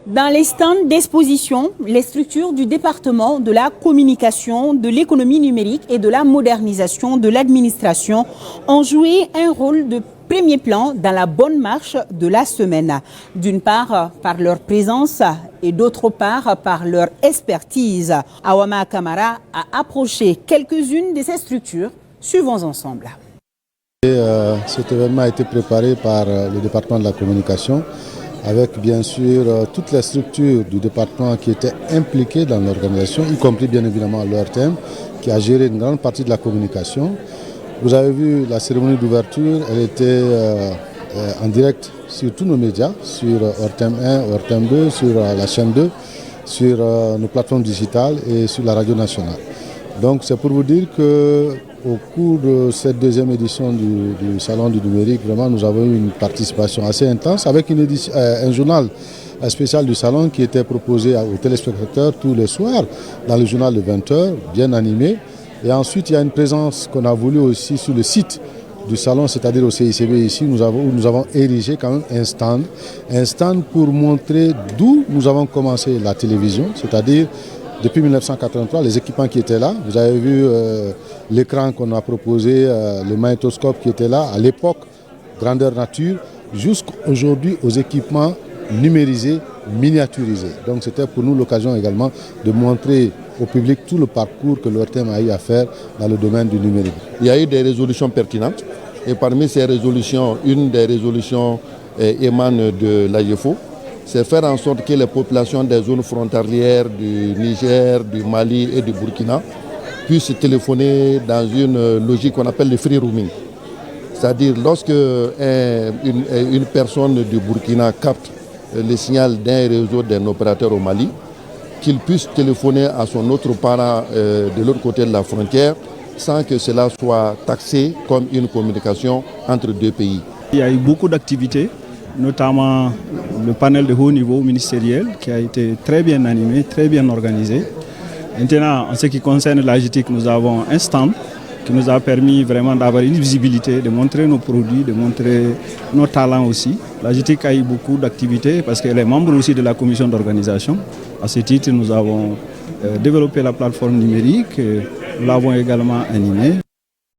Dans les stands d'exposition, les structures du département de la communication, de l'économie numérique et de la modernisation de l'administration ont joué un rôle de premier plan dans la bonne marche de la semaine. D'une part, par leur présence et d'autre part, par leur expertise. Awama Kamara a approché quelques-unes de ces structures. Suivons ensemble. Cet événement a été préparé par le département de la communication, avec bien sûr toutes les structures du département qui étaient impliquées dans l'organisation, y compris bien évidemment l'ORTM, qui a géré une grande partie de la communication. Vous avez vu la cérémonie d'ouverture, elle était en direct sur tous nos médias, sur ORTM 1, ORTM 2, sur la chaîne 2, sur nos plateformes digitales et sur la radio nationale. Donc c'est pour vous dire qu'au cours de cette deuxième édition du Salon du numérique, vraiment nous avons eu une participation assez intense avec un journal spécial du Salon qui était proposé aux téléspectateurs tous les soirs dans le journal de 20h, bien animé. Et ensuite il y a une présence qu'on a voulu aussi sur le site du Salon, c'est-à-dire au CICB ici, où nous avons érigé quand même un stand pour montrer d'où nous avons commencé la télévision, c'est-à-dire depuis 1983, les équipements qui étaient là, vous avez vu l'écran qu'on a proposé, le magnétoscope qui était là, à l'époque, grandeur nature, jusqu'aujourd'hui aux équipements numérisés, miniaturisés. Donc c'était pour nous l'occasion également de montrer au public tout le parcours que l'ORTM a eu à faire dans le domaine du numérique. Il y a eu des résolutions pertinentes et parmi ces résolutions, une des résolutions émane de l'AIFO. C'est faire en sorte que les populations des zones frontalières du Niger, du Mali et du Burkina puissent téléphoner dans une logique qu'on appelle le free roaming. C'est-à-dire lorsque une personne du Burkina capte le signal d'un réseau d'un opérateur au Mali, qu'il puisse téléphoner à son autre parent de l'autre côté de la frontière sans que cela soit taxé comme une communication entre deux pays. Il y a eu beaucoup d'activités, notamment le panel de haut niveau ministériel qui a été très bien animé, très bien organisé. Maintenant, en ce qui concerne l'AGTIC, nous avons un stand qui nous a permis vraiment d'avoir une visibilité, de montrer nos produits, de montrer nos talents aussi. L'AGTIC a eu beaucoup d'activités parce qu'elle est membre aussi de la commission d'organisation. À ce titre, nous avons développé la plateforme numérique, nous l'avons également animée.